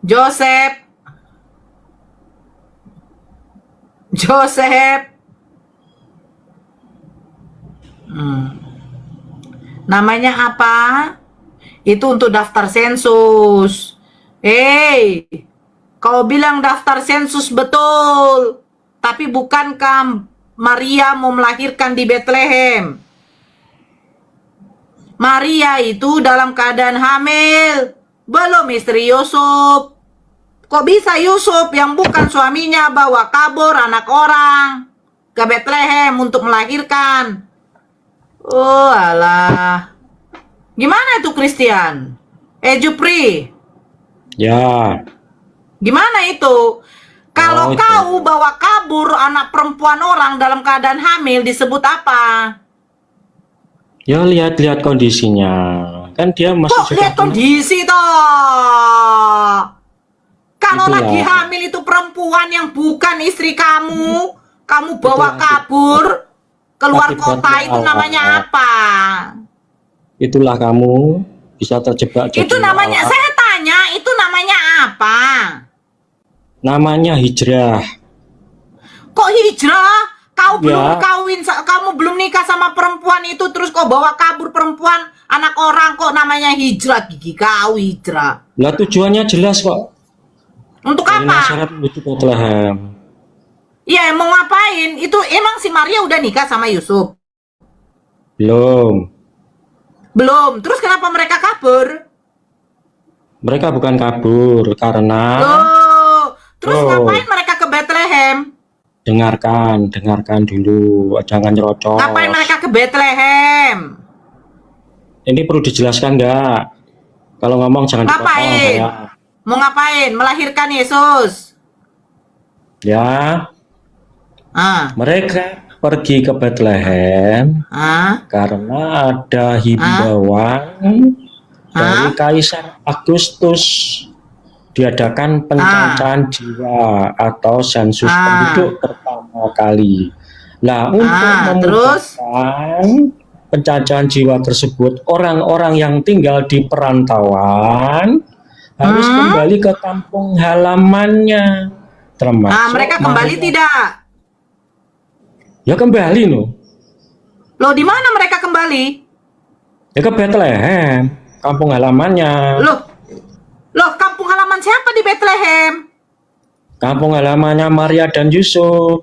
Joseph. Joseph. Namanya apa? Itu untuk daftar sensus. Hei, kau bilang daftar sensus betul. Tapi bukankah Maria mau melahirkan di Bethlehem? Maria itu dalam keadaan hamil. Belum istri Yusuf. Kok bisa Yusuf yang bukan suaminya bawa kabur anak orang ke Bethlehem untuk melahirkan? Oh alah. Gimana itu Christian? Jupri. Ya. Gimana itu? Kalau kau bawa kabur anak perempuan orang dalam keadaan hamil disebut apa? Ya lihat-lihat kondisinya. Kan dia masih Kok lihat kondisi toh? Kalau lagi hamil itu perempuan yang bukan istri kamu, kamu bawa kabur keluar kota itu namanya apa? Itulah kamu bisa terjebak. Itu namanya, saya tanya, itu namanya apa? Namanya hijrah. Kok hijrah? Kau belum kawin, kamu belum nikah sama perempuan itu, terus kau bawa kabur perempuan anak orang, kok namanya hijrah? Gigi kau hijrah. Lah tujuannya jelas kok. Untuk apa? Nazaret menuju Bethlehem. Iya, mau ngapain? Itu emang si Maria udah nikah sama Yusuf? Belum. Belum. Terus kenapa mereka kabur? Mereka bukan kabur karena. Terus ngapain mereka ke Bethlehem? Dengarkan dulu, jangan nyerocos. Ngapain mereka ke Bethlehem? Ini perlu dijelaskan enggak? Kalau ngomong jangan ngapain? Mau ngapain? Melahirkan Yesus? Ya. Mereka pergi ke Bethlehem karena ada himbauan dari Kaisar Agustus diadakan pencacahan jiwa atau sensus penduduk pertama kali. Nah, untuk memudahkan pencacahan jiwa tersebut, orang-orang yang tinggal di perantauan harus kembali ke kampung halamannya. Termasuk mereka kembali tidak? Ya kembali loh. Loh, di mana mereka kembali? Ya ke Bethlehem, kampung halamannya. Loh, kampung halaman siapa di Bethlehem? Kampung halamannya Maria dan Yusuf.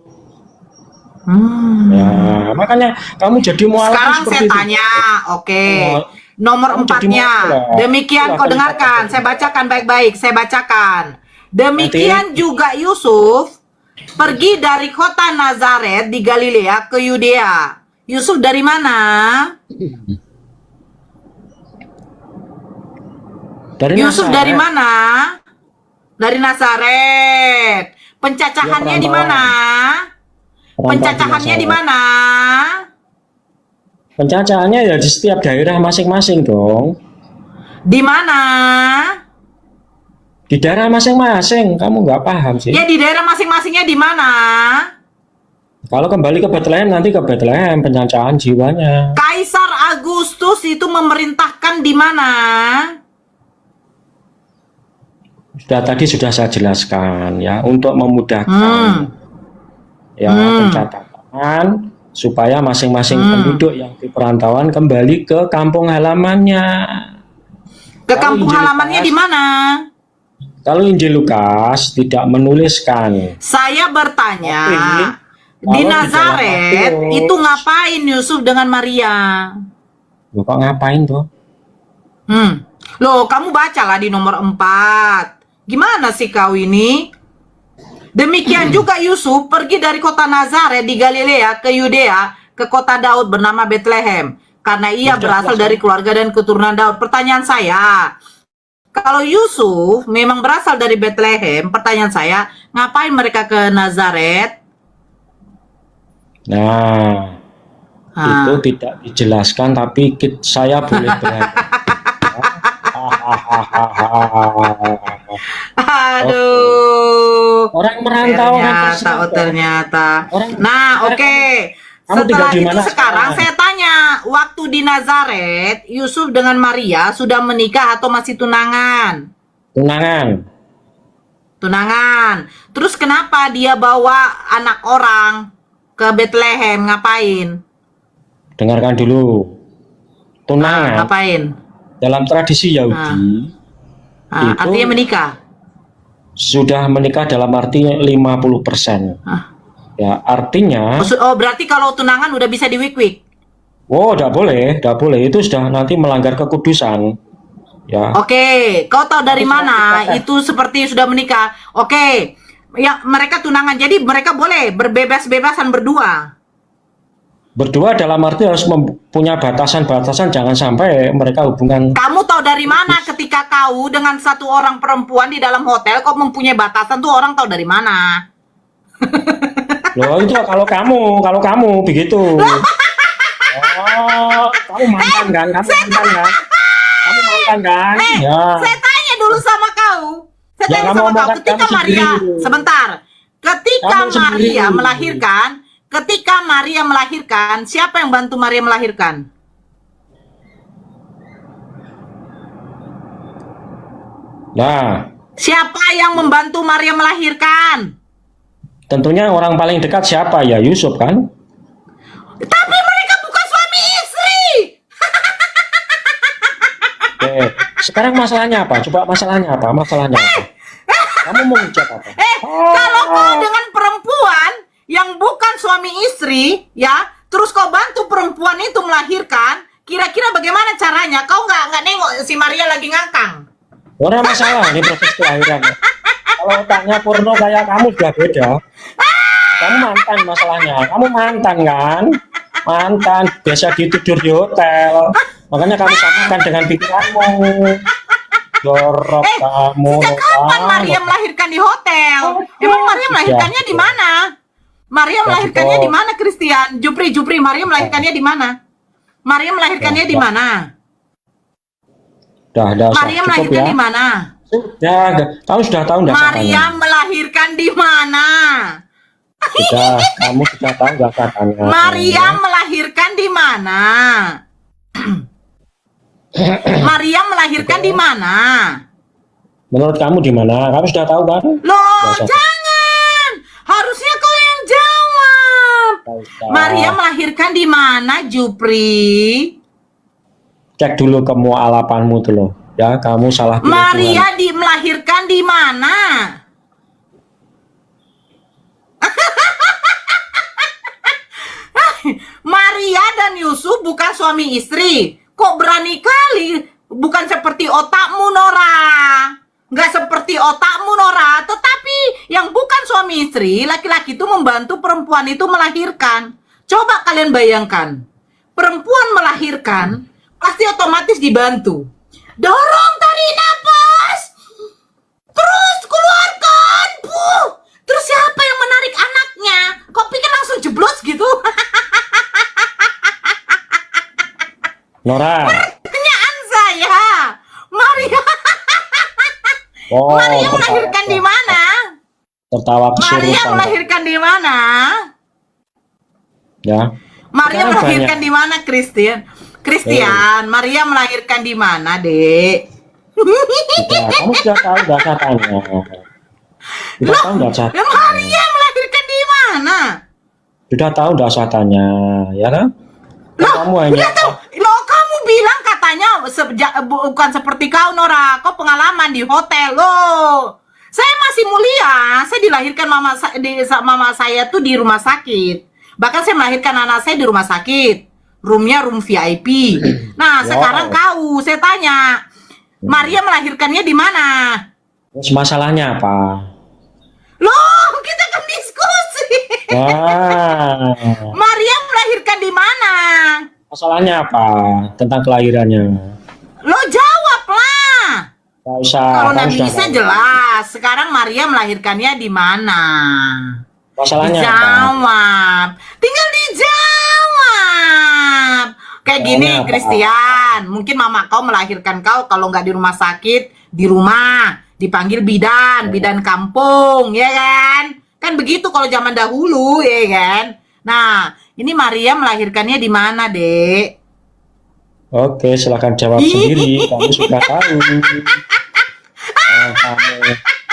Ya, makanya kamu jadi mualaf. Sekarang saya tanya, oke. Nomor 4-nya. Demikian kau dengarkan, saya bacakan baik-baik, saya bacakan. Demikian juga Yusuf pergi dari kota Nazaret di Galilea ke Yudea. Yusuf dari mana? Yusuf dari mana? Dari Nazaret. Pencacahannya di mana? Pencacahannya di mana? Pencacahannya ya di setiap daerah masing-masing dong. Di mana? Di daerah masing-masing. Kamu nggak paham sih? Ya di daerah masing-masingnya di mana? Kalau kembali ke Bethlehem, nanti ke Bethlehem pencacahan jiwanya. Kaisar Agustus itu memerintahkan di mana? Tadi sudah saya jelaskan ya, untuk memudahkan pencatatan supaya masing-masing penduduk yang di perantauan kembali ke kampung halamannya. Ke kampung halamannya di mana? Kalau Injil Lukas tidak menuliskan. Saya bertanya, di Nazaret itu ngapain Yusuf dengan Maria? Loh, kok ngapain tuh? Loh, kamu bacalah di nomor 4. Gimana sih kau ini? Demikian juga Yusuf pergi dari kota Nazaret di Galilea ke Yudea, ke kota Daud bernama Bethlehem, karena ia berasal dari keluarga dan keturunan Daud. Pertanyaan saya, kalau Yusuf memang berasal dari Bethlehem, pertanyaan saya, ngapain mereka ke Nazaret? Nah, itu tidak dijelaskan, tapi saya boleh berharap. Aduh. Orang merantau ternyata. Nah, oke. Setelah itu sekarang saya tanya, waktu di Nazaret, Yusuf dengan Maria sudah menikah atau masih tunangan? Tunangan. Tunangan. Terus kenapa dia bawa anak orang ke Bethlehem? Ngapain? Dengarkan dulu. Tunangan Ngapain? dalam tradisi Yahudi itu Artinya menikah. sudah menikah dalam arti 50%. Ya, artinya Oh, berarti kalau tunangan udah bisa diwik-wik. oh, tidak boleh. Itu sudah nanti melanggar kekudusan. Ya. Oke, kau tahu dari Itu mana sudah itu seperti sudah menikah? Oke, ya mereka tunangan, jadi mereka boleh berbebas-bebasan berdua. Berdua dalam arti harus punya batasan-batasan, jangan sampai mereka hubungan. Kamu tahu dari mana ketika kau dengan satu orang perempuan di dalam hotel, kau mempunyai batasan tuh orang tahu dari mana? Loh, itu kalau kamu begitu. Oh, kamu mantan kan? Kamu mantan kan? Ya. Saya tanya dulu sama kau. Saya Ya, tanya kamu sama kau, omongkan ketika kamu Maria, sendiri. sebentar. Ketika Kamu sendiri. Maria melahirkan, siapa yang bantu Maria melahirkan? Nah, Siapa yang membantu Maria melahirkan? tentunya orang paling dekat siapa ya? Yusuf kan? Tapi mereka bukan suami istri. Oke. Sekarang masalahnya apa? Coba masalahnya apa? Kamu mau ucap apa? Kalau kau dengan perempuan yang bukan suami istri, ya, terus kau bantu perempuan itu melahirkan, kira-kira bagaimana caranya? Kau nggak nengok si Maria lagi ngangkang? Orang masalah ini proses kelahiran. Kalau tanya porno kayak kamu sudah beda. Kamu mantan masalahnya. Kamu mantan kan? Mantan biasa ditidur di hotel. Makanya kamu samakan dengan pikiranmu. Jorok kamu. Sejak kapan Maria melahirkan di hotel? Emang Maria melahirkannya di mana? Maria melahirkannya di mana, Christian? Jupri, Maria melahirkannya di mana? Maria melahirkannya di mana? Maria melahirkan di mana? Sudah, kamu sudah tahu enggak Maria melahirkan di mana? Sudah, kamu sudah tahu enggak katanya? Maria melahirkan di mana? Maria melahirkan di mana? Menurut kamu di mana? Kamu sudah tahu kan? Loh, jangan. Harusnya kau yang jawab. Maria melahirkan di mana, Jupri? Cek dulu ke mu'alapanmu tuh loh. Ya, kamu salah pilih Maria melahirkan di mana? Maria dan Yusuf bukan suami istri. Kok berani kali? Bukan seperti otakmu, Nora. Nggak seperti otakmu, Nora. Tetapi yang bukan suami istri, laki-laki itu membantu perempuan itu melahirkan. Coba kalian bayangkan. Perempuan melahirkan, pasti otomatis dibantu. Dorong, tarik nafas. Terus keluarkan. Terus siapa yang menarik anaknya? Kok pikir langsung jeblos gitu? Nora. Pertanyaan saya. Maria melahirkan di mana? Tertawa kesurupan. Maria melahirkan di mana? Ya. Maria melahirkan di mana, Christian? Maria melahirkan di mana, Dek? Sudah, kamu sudah tahu enggak katanya? Sudah tahu enggak katanya? Maria melahirkan di mana? Sudah tahu enggak katanya, ya kan? Kamu hanya Loh, kamu bilang katanya bukan seperti kau, Nora. Kau pengalaman di hotel, loh. Saya masih mulia. Saya dilahirkan mama saya tuh di rumah sakit. Bahkan saya melahirkan anak saya di rumah sakit. Roomnya room VIP. Nah, sekarang saya tanya. Maria melahirkannya di mana? terus masalahnya apa? Loh, kita kan diskusi. Wah. Maria melahirkan di mana? Masalahnya apa tentang kelahirannya? Lo jawablah. Gak usah. Kalau kamu Nabi sudah Isa tahu. jelas. Sekarang Maria melahirkannya di mana? Masalahnya apa? Dijawab. Tinggal dijawab. Kayak gini, Masalahnya apa? Christian. Mungkin mama kau melahirkan kau kalau nggak di rumah sakit, di rumah. Dipanggil bidan kampung, ya kan? Kan begitu kalau zaman dahulu, ya kan? Nah, ini Maria melahirkannya di mana, Dek? Oke, silakan jawab sendiri. Kamu sudah tahu. Kamu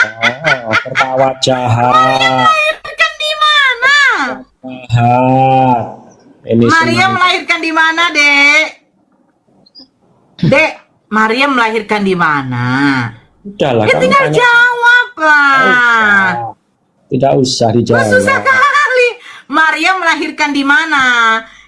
Tertawa jahat. Melahirkan di mana? Jahat. Ini Maria semua. melahirkan di mana, Dek? Dek, Maria melahirkan di mana? Udahlah, Ya kamu tinggal tanya. jawab lah. Tidak usah dijawab. Susah kali. Maria melahirkan di mana?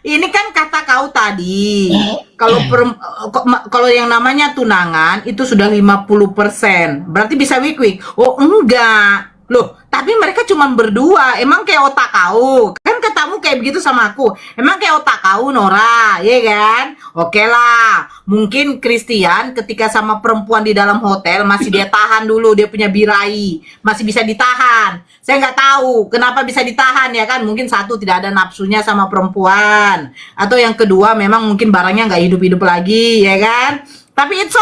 Ini kan kata kau tadi. Kalau yang namanya tunangan itu sudah 50%. Berarti bisa wik-wik. Oh, enggak. Loh, tapi mereka cuma berdua. Emang kayak otak kau. Kan katamu kayak begitu sama aku. Emang kayak otak kau, Nora, ya kan? Oke lah. Mungkin Christian ketika sama perempuan di dalam hotel masih dia tahan dulu, dia punya birahi, masih bisa ditahan. Saya nggak tahu kenapa bisa ditahan ya kan? Mungkin satu tidak ada nafsunya sama perempuan, atau yang kedua memang mungkin barangnya nggak hidup-hidup lagi ya kan? Tapi it's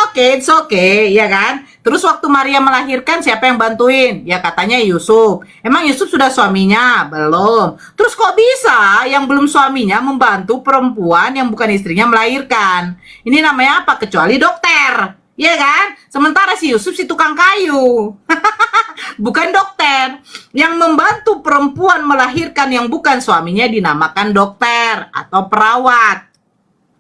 okay, ya kan? Terus waktu Maria melahirkan siapa yang bantuin? Ya katanya Yusuf. Emang Yusuf sudah suaminya? Belum. Terus kok bisa yang belum suaminya membantu perempuan yang bukan istrinya melahirkan? Ini namanya apa? Kecuali dokter. Ya kan? Sementara si Yusuf si tukang kayu. Bukan dokter. Yang membantu perempuan melahirkan yang bukan suaminya dinamakan dokter atau perawat.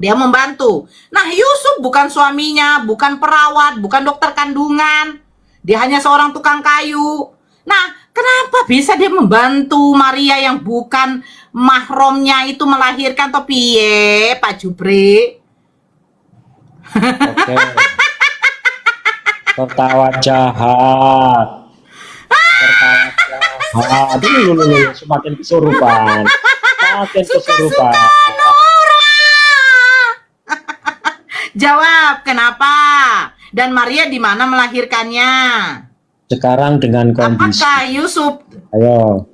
Dia membantu. Nah, Yusuf bukan suaminya, bukan perawat, bukan dokter kandungan. Dia hanya seorang tukang kayu. Nah, kenapa bisa dia membantu Maria yang bukan mahramnya itu melahirkan atau piye, Pak Jupri? Oke. Tertawa jahat. Tertawa jahat. Dulu semakin kesurupan. Semakin kesurupan. Jawab, kenapa? Dan Maria di mana melahirkannya? Sekarang dengan kondisi. Apakah Yusuf? Ayo.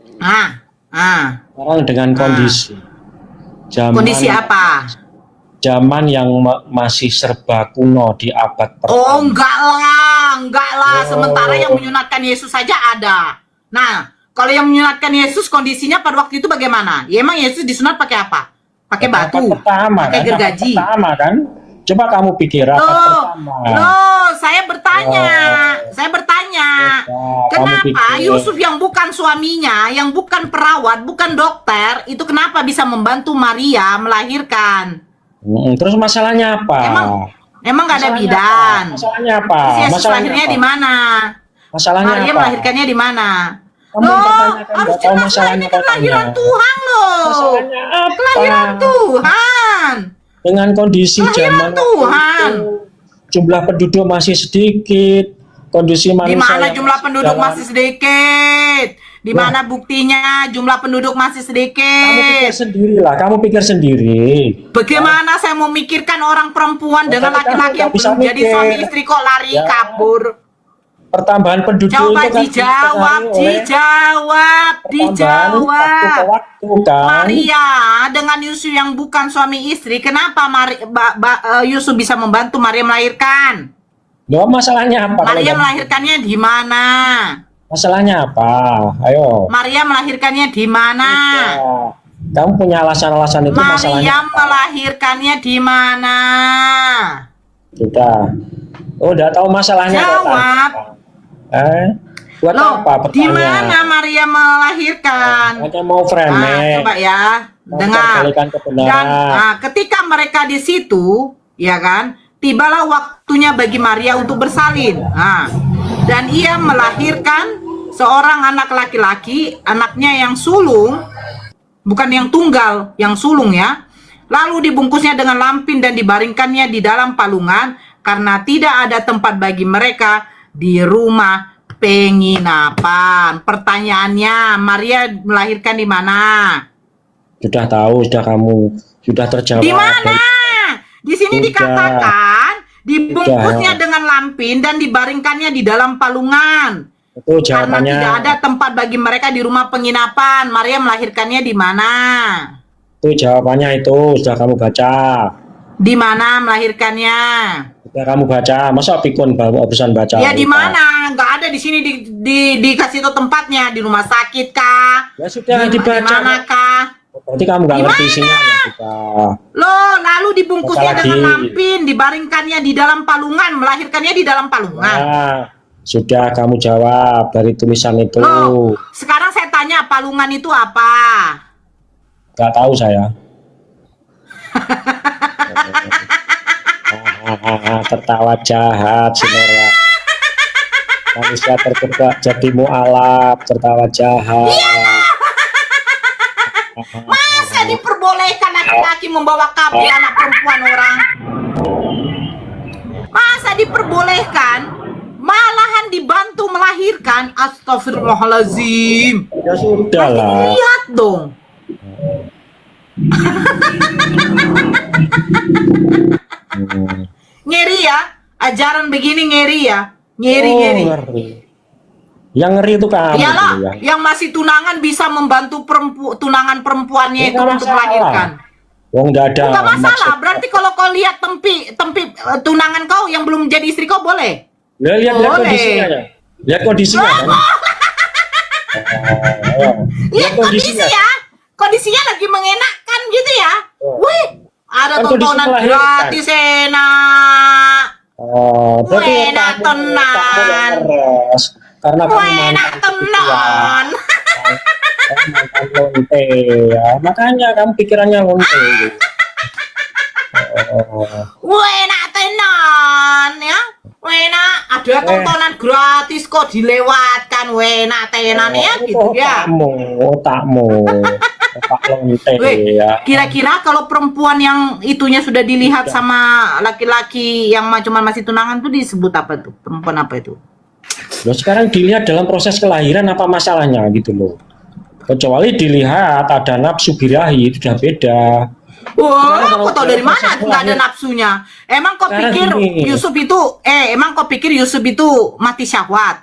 Sekarang dengan kondisi. Kondisi apa? Zaman yang masih serba kuno di abad pertama. Oh, enggak lah. Sementara yang menyunatkan Yesus saja ada. Nah, kalau yang menyunatkan Yesus kondisinya pada waktu itu bagaimana? Ya emang Yesus disunat pakai apa? Pakai batu, pakai gergaji. Pertama kan? Coba kamu pikir apa pertama. Saya bertanya. Kenapa Yusuf yang bukan suaminya, yang bukan perawat, bukan dokter, itu kenapa bisa membantu Maria melahirkan? Terus masalahnya apa? Emang nggak ada bidan? Masalahnya apa? Yesus lahirnya di mana? Masalahnya Maria apa? melahirkannya di mana? Harus jelas lah, ini kan kelahiran Tuhan loh. Masalahnya apa? Kelahiran Tuhan. Dengan kondisi zaman Tuhan. itu, jumlah penduduk masih sedikit, kondisi manusia. Di mana jumlah penduduk masih sedikit? Di mana buktinya jumlah penduduk masih sedikit? Kamu pikir sendiri lah, kamu pikir sendiri. Bagaimana saya memikirkan orang perempuan dengan laki-laki yang belum jadi suami istri kok lari kabur? Pertambahan penduduk Coba itu kan dijawab. Waktu, kan? Maria dengan Yusuf yang bukan suami istri, kenapa Yusuf bisa membantu Maria melahirkan? Loh, masalahnya apa? Maria melahirkannya di mana? Masalahnya apa? Ayo. Maria melahirkannya di mana? Kamu punya alasan-alasan itu, masalahnya Maria melahirkannya di mana? Sudah. Udah tahu masalahnya. Jawab. Buat apa di mana Maria melahirkan? Hanya mau frame. Coba ya, dengar. Dan ketika mereka di situ, ya kan, tibalah waktunya bagi Maria untuk bersalin. Dan ia melahirkan seorang anak laki-laki, anaknya yang sulung, bukan yang tunggal, yang sulung ya. Lalu dibungkusnya dengan lampin dan dibaringkannya di dalam palungan karena tidak ada tempat bagi mereka di rumah penginapan. Pertanyaannya, Maria melahirkan di mana? Sudah tahu, sudah terjawab. Di mana? Di sini dikatakan dibungkusnya dengan lampin dan dibaringkannya di dalam palungan. Itu jawabannya. Karena tidak ada tempat bagi mereka di rumah penginapan. Maria melahirkannya di mana? Itu jawabannya, itu sudah kamu baca. Di mana melahirkannya? Sudah kamu baca, masa pikun urusan baca? Ya di mana? Nggak ada di sini dikasih tahu tempatnya, di rumah sakit kah? Ya sudah dibaca. Di mana kah? Berarti kamu nggak ngerti isinya ya kita. Loh, lalu dibungkusnya dengan lampin, dibaringkannya di dalam palungan, melahirkannya di dalam palungan. Sudah kamu jawab dari tulisan itu. Loh, sekarang saya tanya, palungan itu apa? Gak tahu saya. Tertawa jahat, Sinora. Manusia terjebak jadi mualaf, tertawa jahat. Masa diperbolehkan laki-laki membawa kabel anak perempuan orang? Masa diperbolehkan? Malahan dibantu melahirkan. Astagfirullahaladzim. Ya sudah lah. Lihat dong. Ngeri ya, ajaran begini ngeri ya, ngeri. Ngeri. Yang ngeri itu kamu. Iyalah, ya. yang masih tunangan bisa membantu tunangan perempuannya itu untuk melahirkan. Wong nggak ada. Enggak masalah, maksud- berarti kalau kau lihat tempi tunangan kau yang belum jadi istri kau boleh. Lihat Boleh. kondisinya ya. Lihat kondisinya kan. Lihat kondisi ya, kondisinya lagi mengenakkan gitu ya. Wih, ada Kan kondisi tontonan melahirkan. gratis enak. Oh, berarti Enak otakmu tenan. keras. Karena kamu Enak mantan tenan. kamu mantan lonte ya. Makanya kamu pikirannya lonte. Enak tenan ya. Enak, ada tontonan gratis kok dilewatkan. Enak tenan ya gitu ya. Otakmu. Otak lonte Weh, ya. kira-kira kalau perempuan yang itunya sudah dilihat sama laki-laki yang cuma masih tunangan tuh disebut apa tuh? Perempuan apa itu? Loh, sekarang dilihat dalam proses kelahiran apa masalahnya gitu loh. Kecuali dilihat ada nafsu birahi itu sudah beda. Wah, Sekarang kok tau dari kalau mana proses nggak ada kelahiran- nafsunya? Emang kok Sekarang pikir gini. emang kok pikir Yusuf itu mati syahwat?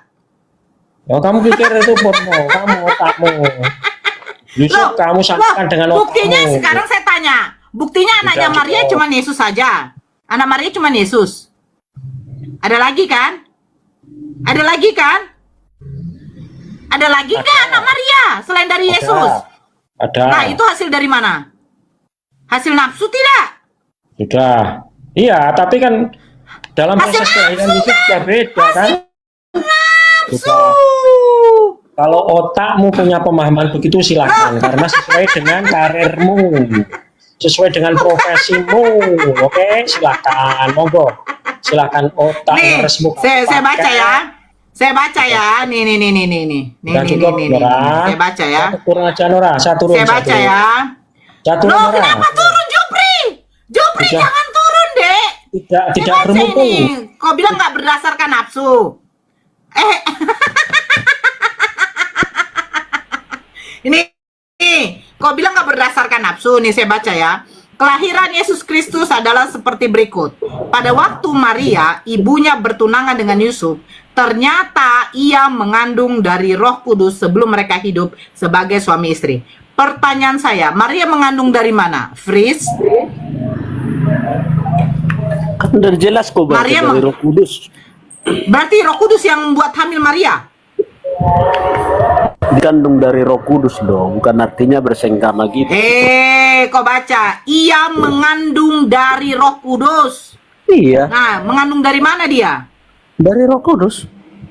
Oh, kamu pikir itu porno, kamu otakmu. Justru Loh, kamu samakan dengan buktinya otakmu. sekarang saya tanya, buktinya anaknya Udah, Maria cukup. cuma Yesus saja. Anak Maria cuma Yesus. Ada lagi kan? Ada lagi kan? Ada lagi nggak anak Maria selain dari Ada. Yesus? Ada. Nah, itu hasil dari mana? Hasil nafsu tidak? Sudah. Iya, tapi kan dalam Hasil proses kelahiran nafsu, itu sudah beda kan? Sudah. Uh, Kalau otakmu punya pemahaman begitu silahkan, karena sesuai dengan karirmu, sesuai dengan profesimu, oke? Silahkan, monggo. Silahkan otak nih, resmu. saya baca ya. Saya baca ya. Nih. Udah cukup, Nora. Saya baca ya. Satu turun aja, Nora. Saya turun. Saya baca ya. Satu, Loh, Nora. kenapa turun Jupri? Jupri Tidak. jangan turun, Dek. Tidak Saya baca bermutu. ini. Kau bilang nggak berdasarkan nafsu. Ini, kau bilang nggak berdasarkan nafsu. Nih saya baca ya. Kelahiran Yesus Kristus adalah seperti berikut. Pada waktu Maria, ibunya bertunangan dengan Yusuf, ternyata ia mengandung dari Roh Kudus sebelum mereka hidup sebagai suami istri. Pertanyaan saya, Maria mengandung dari mana? Fris? Kan udah jelas kok baca Maria dari Roh Kudus. Berarti Roh Kudus yang membuat hamil Maria? Dikandung dari Roh Kudus dong, bukan artinya bersengkama gitu. Kau baca, ia mengandung dari Roh Kudus. Iya, Nah, mengandung dari mana dia? dari Roh Kudus.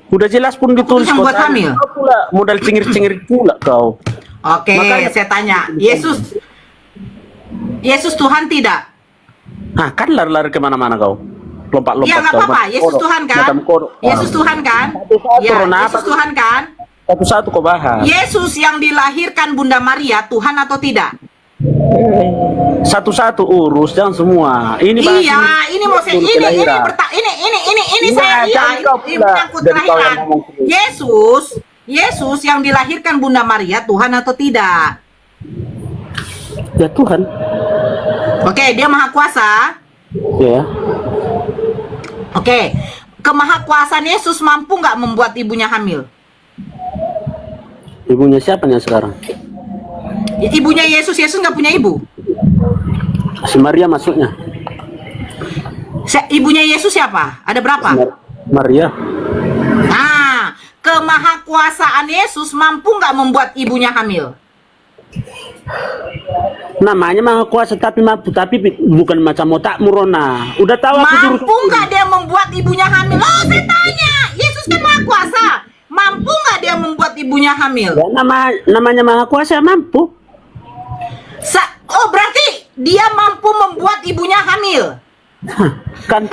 Udah jelas pun ditulis yang kok buat tadi. hamil? Kau pula modal cengir-cengir pula kau. Oke, Makanya- saya tanya, Yesus Tuhan tidak? Nah, kan lari-lari kemana-mana kau. Lompat-lompat Iya, nggak kau. apa-apa. Macam Yesus kodok. Tuhan kan? Macam kodok. Yesus Tuhan kan? Satu-satu, Ya, Ron, apa Yesus tuh? Tuhan kan? Satu-satu kau bahas. Yesus yang dilahirkan Bunda Maria Tuhan atau tidak? Satu-satu urus, jangan semua. Ini bahas Iya, ini mau saya dulu ini kelahiran. ini Iya, saya jangan iya, kau ini pula. menyangkut Dari kau yang kelahiran. ngomong terus. Yesus yang dilahirkan Bunda Maria Tuhan atau tidak? Ya Tuhan. Oke, dia maha kuasa. Ya. Oke, kemahakuasaan Yesus mampu nggak membuat ibunya hamil? Ibunya siapanya sekarang? Ibunya Yesus nggak punya ibu. Si Maria maksudnya. Ibunya Yesus siapa? Ada berapa? Maria. Nah, kemahakuasaan Yesus mampu nggak membuat ibunya hamil? Namanya maha kuasa tapi bukan macam otakmu Rona. Udah tahu aku jurus. Mampu nggak dia membuat ibunya hamil? Oh, saya tanya. Yesus kan maha ibunya hamil? Ya, namanya Maha Kuasa mampu. Oh, berarti dia mampu membuat ibunya hamil. Kan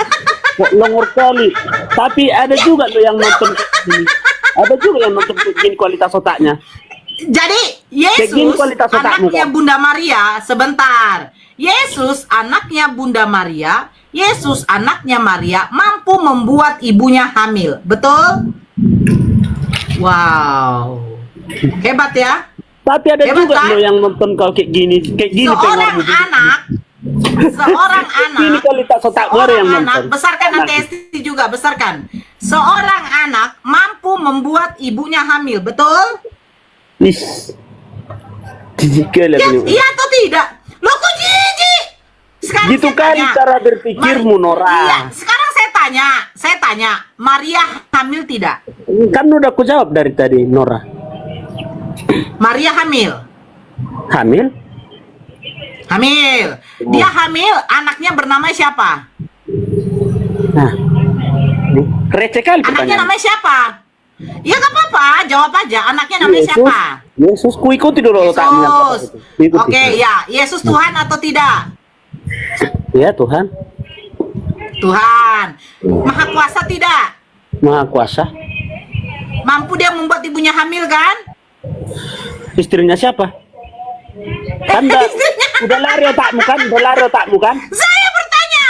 longor kali. Tapi ada juga loh yang nonton begini. Ada juga yang nonton begini kualitas otaknya. Jadi Begini Yesus kualitas otakmu, anaknya kan? Bunda Maria, sebentar. Yesus anaknya Bunda Maria, Yesus anaknya Maria mampu membuat ibunya hamil. Betul? Wow. Hebat ya. Tapi ada Hebat, juga kan? loh yang nonton kau kayak gini Seorang pengormu. anak Ini kualitas otak baru yang seorang anak, nonton. besarkan nanti Esti juga, besarkan. Seorang anak mampu membuat ibunya hamil, betul? Nis. Jijik kali Ya, aku. iya atau tidak? Loh kok jijik? Sekarang Gitu saya kali tanya. cara berpikirmu, Nora. Iya, sekarang saya tanya, Maria hamil tidak? Kan udah aku jawab dari tadi, Nora. Maria hamil. Hamil? Hamil. Dia hamil, anaknya bernama siapa? Nah. Receh kali Anaknya pertanyaan. namanya siapa? Ya nggak apa-apa, jawab aja. Anaknya namanya siapa? Yesus, ku ikuti dulu otakmu yang kata Yesus. itu. Ikuti. Oke, ya. Yesus Tuhan atau tidak? Ya Tuhan, Tuhan. Maha kuasa tidak? Maha Kuasa. Mampu dia membuat ibunya hamil kan? Istrinya siapa? Kan udah lari otakmu kan? Udah lari otakmu kan? Saya bertanya.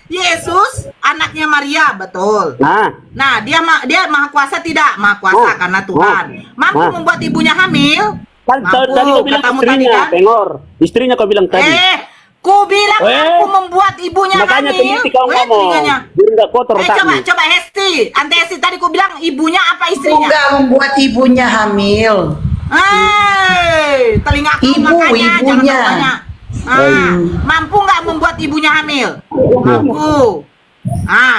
Yesus anaknya Maria, betul. Nah, Dia maha kuasa tidak? Maha kuasa karena Tuhan. Mampu membuat ibunya hamil? kan Mampu, tadi kau bilang katamu tadi istrinya, kan? Pengor. Istrinya kau bilang tadi. Ku bilang mampu membuat ibunya Makanya hamil. teliti kau ngomong. Telinganya. Biar nggak kotor otakmu. Coba Hesti. Ante Hesti tadi ku bilang ibunya apa Aku istrinya? nggak membuat ibunya hamil. Telinga aku Ibu, makanya ibunya. jangan banyak. Mampu nggak membuat ibunya hamil? Mampu.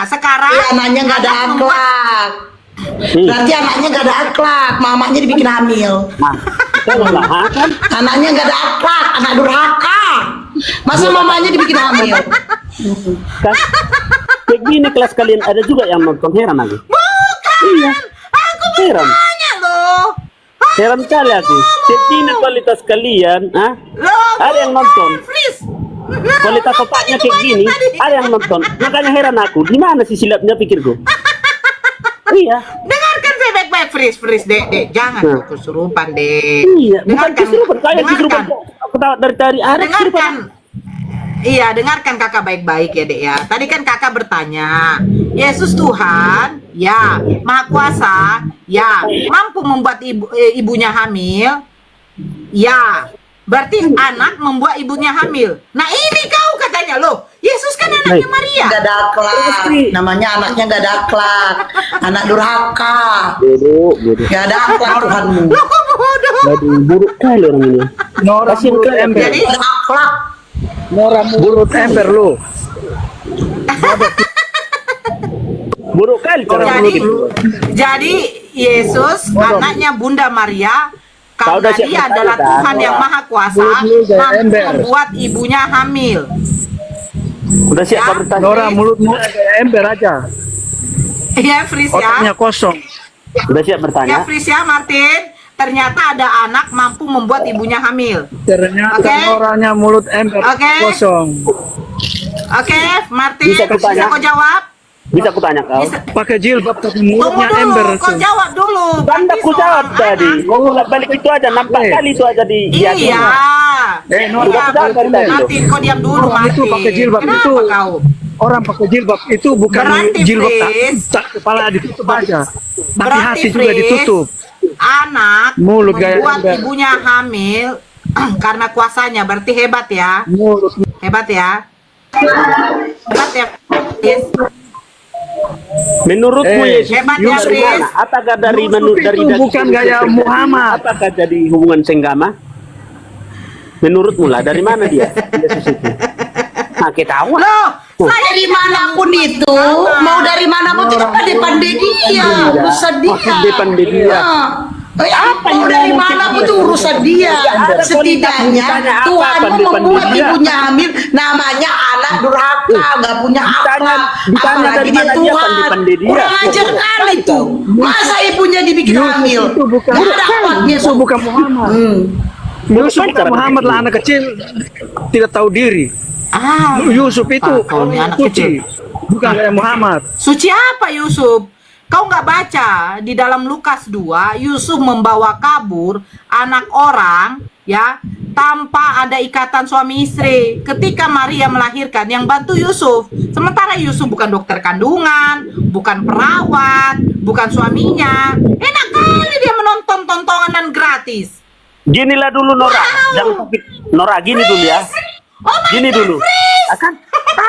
Sekarang Tapi anaknya nggak ada anak membuat- akhlak. Berarti anaknya nggak ada akhlak. Mamanya dibikin hamil. Nah, betul lah, kan? Anaknya nggak ada akhlak. Anak durhaka. Masa mamanya dibikin hamil? Kan? Kayak gini kelas kalian ada juga yang nonton, heran aku. Bukan. Iya. Aku Heran. bertanya loh. Heran kali aku. Kayak gini kualitas kalian, Loh, Ada yang nonton. Please. Kualitas otaknya kayak gini, ada yang nonton. Makanya heran aku, di mana sih silapnya pikirku? Iya. Dengarkan saya baik-baik, Fris, Dek. Jangan Nah. kau kesurupan, Dek. Iya, bukan kesurupan, kayak kesurupan. dengarkan. Aku tahu dari tadi ada kesurupan. Dengarkan. Iya, dengarkan kakak baik-baik ya, Dek ya. Tadi kan kakak bertanya, Yesus Tuhan, ya, Maha Kuasa, ya, mampu membuat ibunya hamil, ya. Berarti anak membuat ibunya hamil. Nah ini kau katanya loh, Yesus kan anaknya Maria. Nggak ada akhlak. Namanya anaknya nggak ada akhlak. Anak durhaka. Bodoh. Nggak ada akhlak Tuhanmu. Loh kok bodoh? Waduh, buruk kali orang ini. Nora Kasian mulut kali. ember. Jadi Akhlak. Nora mulut ember lu. Buruk kali cara jadi Yesus anaknya Bunda Maria Kau karena udah siap dia bertanya, adalah kan? Tuhan yang Maha Kuasa Mulut kayak mampu ember. membuat ibunya hamil. Udah siap Ya. kau bertanya. Nora mulutmu kayak ember aja. Ya Fris Otaknya ya. kosong. Udah siap Ya bertanya. Fris ya Martin. Ternyata ada anak mampu membuat ibunya hamil. Ternyata Oke. Noranya mulut ember Oke. kosong. Oke, Martin, Bisa bisa kutanya? kau jawab? Bisa aku tanya kau? Bisa. Pakai jilbab tapi Tunggu mulutnya dulu, ember. kau jawab dulu. Kan Berarti aku jawab seorang tadi. anak- Kau balik itu aja, nampak Eh. kali itu aja di Iya. Nora, Iya, aku jawab dari tadi loh. Martin, kau diam dulu, Orang Martin. itu pakai jilbab Kenapa itu. kau? Orang pakai jilbab itu bukan Berarti, jilbab Fris. tak kepala ditutup aja. Tapi Berarti, hati juga Fris, ditutup. Anak Mulut kayak membuat ember. ibunya hamil karena kuasanya. Berarti hebat ya. Mulut. Hebat ya. Hebat ya, Fris. Menurutmu Eh, Yesus hebat itu ya, dari Fris. mana? Apakah dari Yusuf dari itu bukan gaya Muhammad. Apakah jadi hubungan senggama? Menurutmu lah dari mana dia? Yesus itu. Nah, kita tahu. Loh, saya Dari manapun itu, mau dari manapun itu kan pandai dia, urusan dia. Pandai dia. Mau dari manapun itu urusan dia. Setidaknya Tuhan membuat ibunya hamil, namanya anak durhaka, nggak punya akhlak. Ditanya Apalagi dari dia mana dia Tuhan. pandai dia. Kurang ajar kali tuh. Masa ibunya dibikin dibikin hamil. Itu bukan Nggak ada akadnya, Yusuf bukan Muhammad. Yusuf bukan Muhammad lah, anak kecil tidak tahu diri. Yusuf itu kau ini anak suci, bukan kayak Muhammad. Suci apa Yusuf? Kau nggak baca di dalam Lukas 2, Yusuf membawa kabur anak orang ya tanpa ada ikatan suami istri. Ketika Maria melahirkan, yang bantu Yusuf. Sementara Yusuf bukan dokter kandungan, bukan perawat, bukan suaminya. Enak kali dia menonton tontonan gratis. Ginilah dulu Nora, jangan sakit. Nora gini dulu ya. Gini dulu. Akan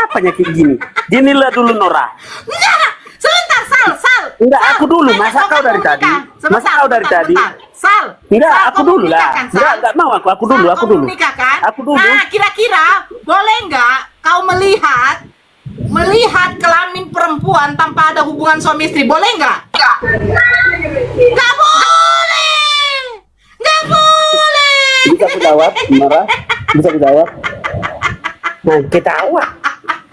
apanya kayak gini? Ginilah dulu Nora. Enggak, sebentar Sal. Enggak, aku dulu. Masa kau dari tadi? Masa kau dari tadi? Sal. Enggak, Sal, aku kau dulu mau lah. nikah kan, Sal? Enggak mau aku dulu, Sal, aku kau dulu. mau nikah kan? Aku dulu. Nah, kira-kira boleh nggak kau melihat kelamin perempuan tanpa ada hubungan suami istri? Boleh nggak? Nggak boleh. Nggak boleh. Bisa aku jawab, Nora? Bisa aku jawab? Nah, ketawa.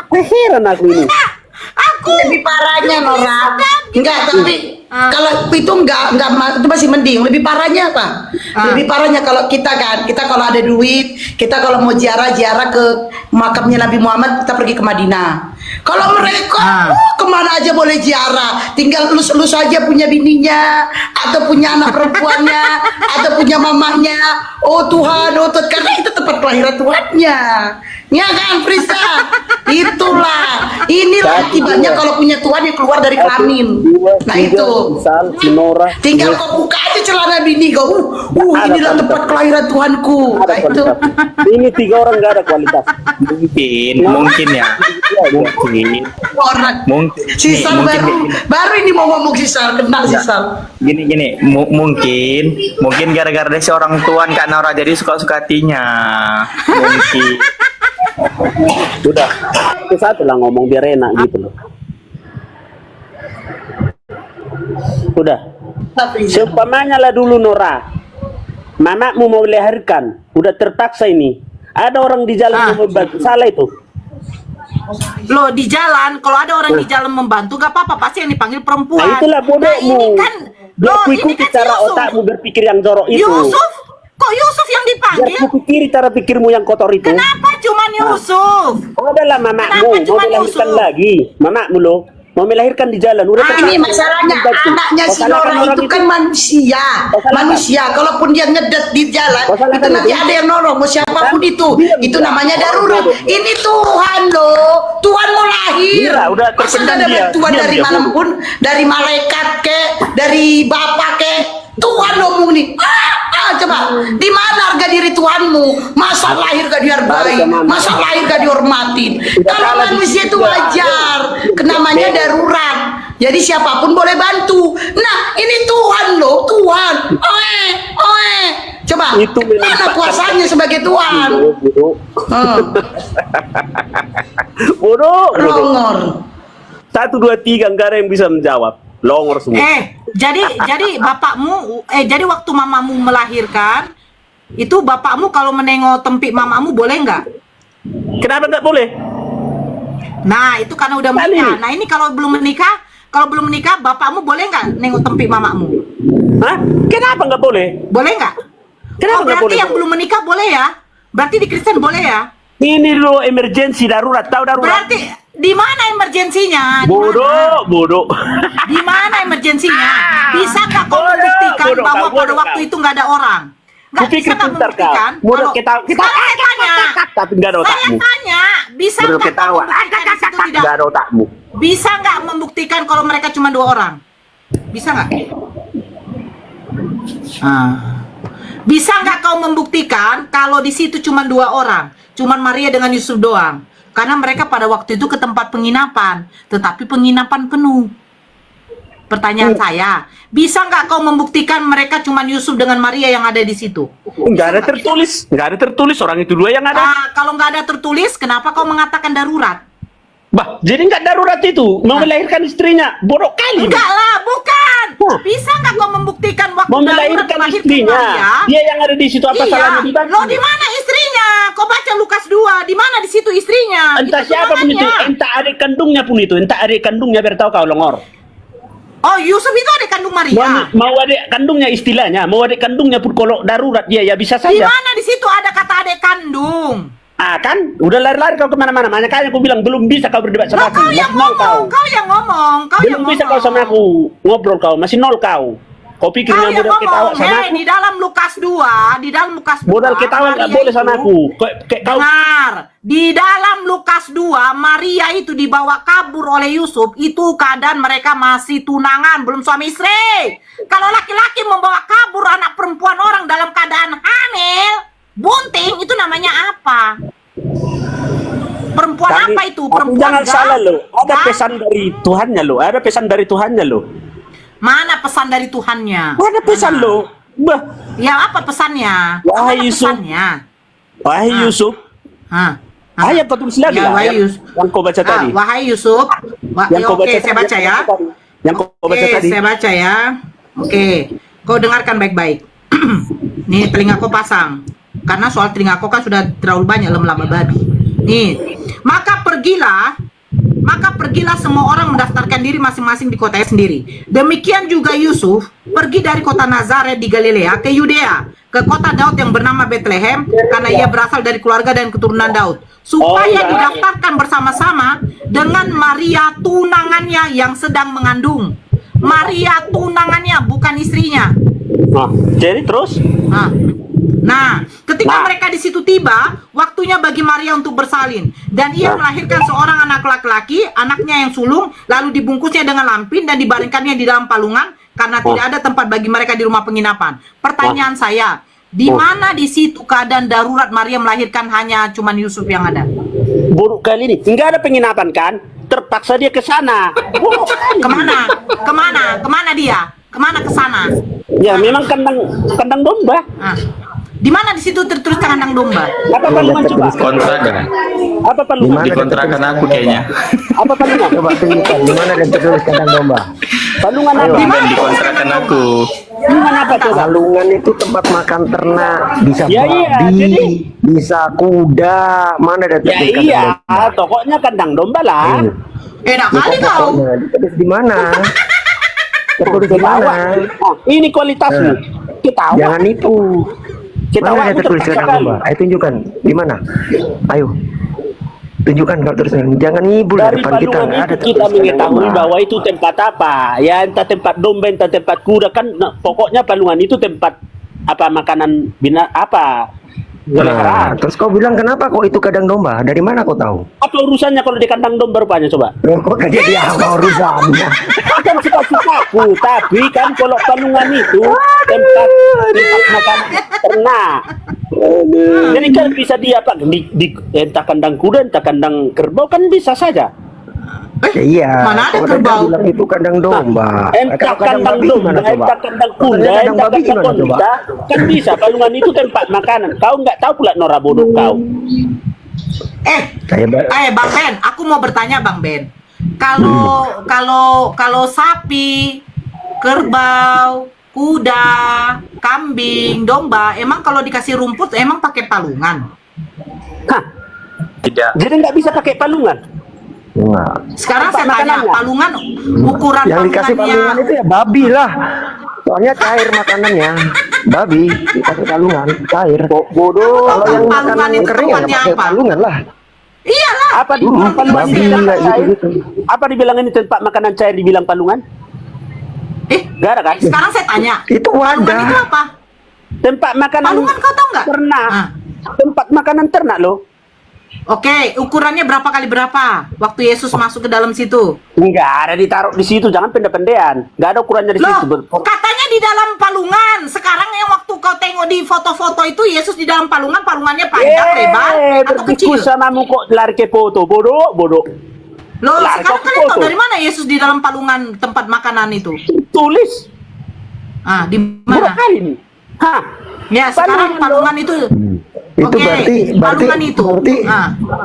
Heran aku ini. Aku Lebih parahnya Nora. Enggak, tapi kalau itu enggak itu masih mending. Lebih parahnya apa? Lebih parahnya kalau kita kalau ada duit, kita kalau mau ziarah ke makamnya Nabi Muhammad, kita pergi ke Madinah. Kalau mereka kemana aja boleh ziarah, tinggal lus aja punya bininya, atau punya anak perempuannya, atau punya mamahnya. Oh Tuhan, karena itu tempat kelahiran Tuhannya. Ya kan, Frisa? Itulah. Inilah akibatnya kalau punya Tuhan yang keluar dari kelamin. Nah itu. Misal, si Nora. Tinggal kau buka aja celana bini kau. Inilah tempat kelahiran Tuhanku. Nah itu. Ini 3 orang nggak ada kualitas. Mungkin ya. Orang. Mungkin. Sisal baru ini mau ngomong Sisal, kenal Sisal. Gini, mungkin gara-gara dia seorang tuan Kak Nora jadi suka-suka hatinya. Mungkin. Udah, itu satu lah ngomong biar enak gitu loh. Udah. Seumpamanya lah dulu Nora, mamamu mau melahirkan, udah terpaksa ini. Ada orang di jalan yang membantu, salah itu. Loh, di jalan, kalau ada orang di jalan membantu gak apa-apa, pasti yang dipanggil perempuan. Nah itulah bodohmu. ini kan Ikuti cara Yusuf. otakmu berpikir yang jorok itu. Yusuf? Kok Yusuf yang dipanggil? Biar pikir cara pikirmu yang kotor itu. Kenapa cuman Yusuf? Oh, adalah mamamu Kenapa mau cuma melahirkan Yusuf? lagi. Mamamu loh mau melahirkan di jalan. Udah Ini masalahnya anaknya si Nora itu kan manusia. Manusia, kalaupun dia ngedet di jalan, itu nanti ada yang nolong. Mau siapapun itu namanya darurat. Ini Tuhan loh, Tuhan mau lahir. Iya, udah Masa terpendam ada dia. bantuan Diam dari dia, manapun, dari malaikat ke, dari bapak ke. Tuhan ngomong nih, coba, di mana harga diri Tuhanmu? Masa lahir gak dihargai? Masa lahir gak dihormatin? Kalau manusia itu wajar, namanya darurat. Jadi siapapun boleh bantu. Nah, ini Tuhan loh, Tuhan. Coba, Itu mana kuasanya sebagai Tuhan? Bodoh. Rongor. 1, 2, 3 enggak ada yang bisa menjawab. Longor semua. Jadi bapakmu, jadi waktu mamamu melahirkan, itu bapakmu kalau menengok tempik mamamu boleh nggak? Kenapa nggak boleh? Nah, itu karena udah menikah. Nah, ini kalau belum menikah, bapakmu boleh nggak nengok tempik mamamu? Hah? Kenapa nggak boleh? Boleh nggak? Kenapa nggak berarti boleh? yang belum menikah boleh ya? Berarti di Kristen boleh ya? Ini lo emergensi darurat, tahu darurat? Berarti di mana emergensinya? Bodoh. Di mana emergensinya? Bisa nggak kau membuktikan bahwa pada waktu itu nggak ada orang? Nggak bisa nggak membuktikan? Bodoh, kita Saya tanya, tapi nggak ada saya otakmu. tanya, bisa Bodoh, nggak kau ketawa. membuktikan di situ tidak? Nggak ada otakmu. Bisa nggak membuktikan kalau mereka cuma 2 orang? Bisa nggak? Bisa nggak kau membuktikan kalau di situ cuma 2 orang, cuma Maria dengan Yusuf doang? Karena mereka pada waktu itu ke tempat penginapan, tetapi penginapan penuh. Pertanyaan saya, bisa nggak kau membuktikan mereka cuma Yusuf dengan Maria yang ada di situ? Nggak ada tertulis orang itu 2 yang ada. Kalau nggak ada tertulis, kenapa kau mengatakan darurat? Bah, jadi nggak darurat itu mau melahirkan istrinya. Bodoh kali. Enggak lah, bukan. Bisa nggak kau membuktikan waktu Mau darurat melahirkan melahirkan istrinya. Maria? Dia yang ada di situ, apa salahnya dibantu? Loh, di mana istrinya? Kau baca Lukas 2, di mana di situ istrinya? Entah Itu siapa pun itu, tunangannya. entah adik kandungnya pun itu, entah adik kandungnya biar tahu kau longor. Oh, Yusuf itu adik kandung Maria. Mau adik kandungnya istilahnya, mau adik kandungnya pun kalau darurat dia ya bisa Di saja. mana di situ ada kata adik kandung? Ah kan, udah lari-lari kau kemana-mana. Makanya aku bilang belum bisa kau berdebat Loh, sama aku. kau yang Masih nol ngomong, kau yang ngomong, kau yang Belum ngomong. bisa kau sama aku ngobrol kau, masih nol kau. Kau pikir Kau yang yang modal ketawa ngomong, sama hei, aku? di dalam Lukas 2, Modal ketawa nggak Maria boleh sama itu- aku. Kau Dengar, di dalam Lukas 2, Maria itu dibawa kabur oleh Yusuf, itu keadaan mereka masih tunangan, belum suami istri. Kalau laki-laki membawa kabur anak perempuan orang dalam keadaan hamil, bunting, itu namanya apa? Perempuan Kami- apa itu? Tapi Perempuan jangan salah loh. Ada Hah? pesan dari Tuhannya loh. Ada pesan dari Tuhannya loh. Mana pesan dari Tuhannya? Ada pesan Mana? loh. Bah, Ya apa pesannya? Wahai Apa Yusuf. pesannya? wahai Yusuf. Hah? Ayat kau tulis lagi Ya, lah. wahai Yusuf. Yang kau baca tadi. Wahai Yusuf. Yang kau Oke, baca saya tadi, baca ya. Yang kau baca Oke, tadi. saya baca ya. Oke, kau dengarkan baik-baik. Nih, telinga kau pasang. Karena soal telinga kau kan sudah terlalu banyak lama-lama babi. Nih, maka pergilah semua orang mendaftarkan diri masing-masing di kotanya sendiri. Demikian juga Yusuf pergi dari kota Nazaret di Galilea ke Yudea, ke kota Daud yang bernama Bethlehem, karena ia berasal dari keluarga dan keturunan Daud, supaya didaftarkan bersama-sama dengan Maria tunangannya yang sedang mengandung. Maria tunangannya, bukan istrinya. Nah, jadi terus? Nah, ketika mereka di situ tiba, waktunya bagi Maria untuk bersalin, dan ia melahirkan seorang anak laki-laki, anaknya yang sulung, lalu dibungkusnya dengan lampin dan dibaringkannya di dalam palungan karena tidak ada tempat bagi mereka di rumah penginapan. Pertanyaan saya, di mana di situ keadaan darurat Maria melahirkan hanya cuman Yusuf yang ada? Buruk kali ini. Enggak ada penginapan kan? Terpaksa dia ke sana. Buruk kali. Kemana dia? Kemana ke sana? Ya memang kandang domba. Di mana di situ tertulis kandang domba? Apa palungan coba? Kontrakan. Apa palungan? Di kontrakan aku kayaknya. Apa palungan? Coba tunjukkan di mana ada tertulis kandang domba. Palungan apa? Di kontrakan aku. Palungan apa coba? Palungan itu tempat makan ternak, bisa Ya, babi, iya, jadi- bisa kuda. Mana ada Ya tertulis kandang iya, domba? tokonya kandang domba lah. Enak Di kali kau. pokoknya, ditulis di mana? Tertulis di mana? Oh, ini kualitasmu. Ketawa. Jangan itu. Ketawa Mana ada aku tertulis terpaksa kandang domba? kali. Ayo tunjukkan di mana? Ayo. Tunjukkan kalau tulisan. Jangan ngibul di Dari depan kita. palungan Nggak ada itu kita tertulis kandang mengetahui domba. bahwa itu tempat apa. Ya entah tempat domba, entah tempat kuda kan. Nah, pokoknya palungan itu tempat apa makanan apa. Nah, Peliharaan. terus kau bilang kenapa kok itu kandang domba? Dari mana kau tahu? Apa urusannya kalau di kandang domba rupanya coba? Loh, kok jadi apa urusannya? Kan suka-sukaku, tapi kan kalau palungan itu tempat makan ternak. Jadi kan bisa dia apa di entah kandang kuda, entah kandang kerbau kan bisa saja. Ya, iya. Mana ada Kok kerbau? bilang itu kandang domba. Entah Kalau kandang kandang babi domba, gimana coba? entah kandang kuda, Katanya kandang entah babi kandang gimana coba? wanita, kan bisa. Palungan itu tempat makanan. Kau nggak tahu pula Nora bodoh kau. Bang Ben, aku mau bertanya Bang Ben. Kalau sapi, kerbau, kuda, kambing, domba, emang kalau dikasih rumput emang pakai palungan? Hah, Tidak. jadi nggak bisa pakai palungan. Enggak. Sekarang Tempat saya tanya, makanannya. palungan ukuran Yang dikasih palungan palungannya itu ya babi lah. Soalnya cair makanannya. Babi dikasih palungan, cair. Bodoh. Kalau yang palungan makanan itu kering ya nggak tempatnya pakai apa? palungan lah. Iyalah. Apa dibilang palungan babi ini tempat kayak cair? gitu-gitu. Apa dibilang ini tempat makanan cair dibilang palungan? Gak ada kan? Sekarang saya tanya. Itu Palungan wadah. itu apa? Tempat makanan Palungan kau tahu nggak? ternak. Ah. Tempat makanan ternak loh. Oke, ukurannya berapa kali berapa? Waktu Yesus masuk ke dalam situ. Enggak ada ditaruh di situ, jangan pende-pendean. Enggak ada ukurannya di situ. Loh, katanya di dalam palungan. Sekarang yang waktu kau tengok di foto-foto itu Yesus di dalam palungan, palungannya panjang, lebar, atau kecil? berdiskus samamu kok lari ke foto, bodoh. Loh, Lah, sekarang kau kalian tahu foto. dari mana Yesus di dalam palungan tempat makanan itu? Tulis. Ah, di Berapa mana? kali nih? Hah? Ya, sekarang Palungan, palungan itu. Itu Oke, palungan itu.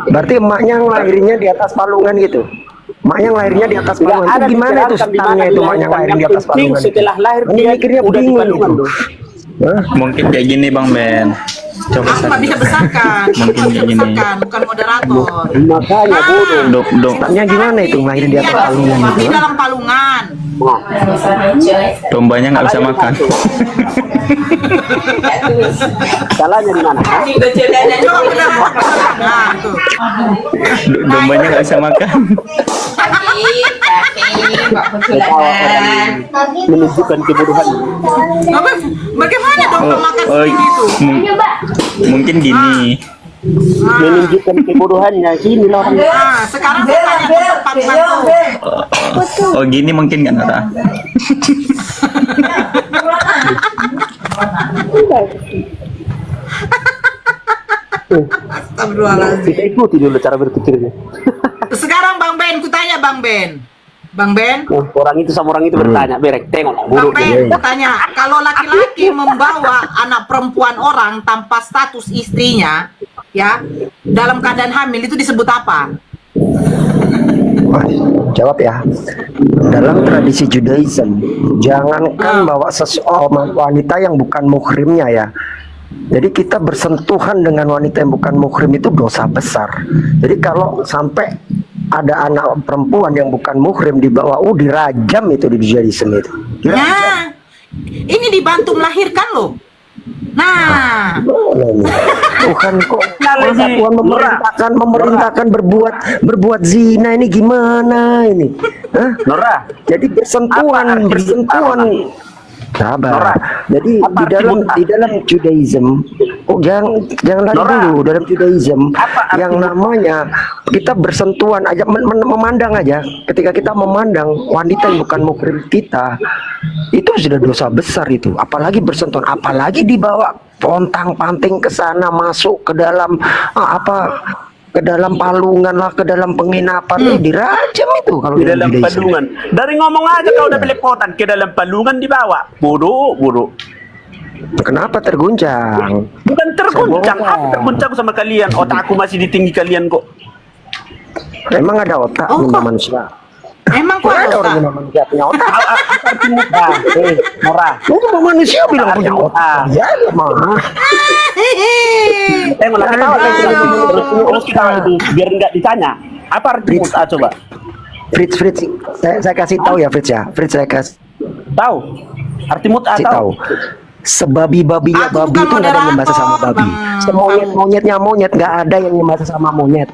berarti emaknya lahirnya di atas palungan gitu. Emaknya lahirnya di atas Enggak palungan. ada Itu gimana itu dijelaskan di stangnya mana itu dia emaknya lahir. lahir di Yang atas penting palungan. setelah lahir Ini dia mikirnya udah di bingung palungan itu. loh. Hah? Mungkin kayak gini Bang Ben. Coba Aku nggak bisa besarkan. Aku Mungkin nggak bisa kayak gini. besarkan, bukan moderator. Makanya bodoh. Dokternya gimana itu ngelahirin di atas palungan Di itu? dalam palungan. Dombanya nggak bisa makan. Salahnya di mana? Coba benar. Nah, tuh. Dombanya nggak bisa makan. Ketawa orang menunjukkan kebodohan. Bagaimana dong makan Oh, seperti itu? mungkin gini. Menunjukkan kebodohannya. Gini lah orang. Nah, sekarang saya tanya ke tempat mantu. Oh gini mungkin kan Nora? Astagfirullahaladzim. Kita ikuti dulu cara berpikirnya. Sekarang Bang Ben, kutanya Bang Ben. Bang Ben, Orang itu sama orang itu bertanya, berek tengok Bang buruk. Ben, kutanya, kalau laki-laki membawa anak perempuan orang tanpa status istrinya, ya, dalam keadaan hamil itu disebut apa? Wah, jawab ya. Dalam tradisi Judaism, jangankan bawa seseorang wanita yang bukan muhrimnya ya. Jadi kita bersentuhan dengan wanita yang bukan muhrim itu dosa besar. Jadi kalau sampai ada anak perempuan yang bukan muhrim dibawa, dirajam itu di Judaism itu. Dirajam. Nah, ini dibantu melahirkan loh. Nah, Tuhan kok Tuhan memerintahkan berbuat zina ini gimana ini? Hah? Nora, Jadi bersentuhan. Sabar. Jadi di dalam Judaism, jangan lagi Nora. dulu dalam Judaism yang namanya kita bersentuhan aja memandang aja. Ketika kita memandang wanita yang bukan muhrim kita, itu sudah dosa besar itu. Apalagi bersentuhan, apalagi dibawa pontang-panting ke sana, masuk ke dalam ke dalam palungan lah, ke dalam penginapan, dirajam itu kalau di dalam Judaism. palungan. Dari ngomong aja kau udah belepotan ke dalam palungan dibawa. Bodoh. Kenapa terguncang? Bukan terguncang, Saya aku terguncang sama kalian. Otakku masih di tinggi kalian kok. Emang ada otak Oh, punya kok? manusia? emang kok Ada ada orang otak? punya manusia punya otak? Nora. Lu manusia bilang punya otak? Ya, mah. Tengok lagi tahu terus kita itu biar enggak ditanya. Apa arti mut'ah coba? Fritz, saya kasih tahu ya Fritz ya. Fritz saya kasih Tahu? Arti mut'ah tahu. tahu? Sebabi-babinya Aku babi bukan itu nggak ada yang membahas sama moderator, babi. Bang. Semonyet-monyetnya monyet nggak ada yang membahas sama monyet.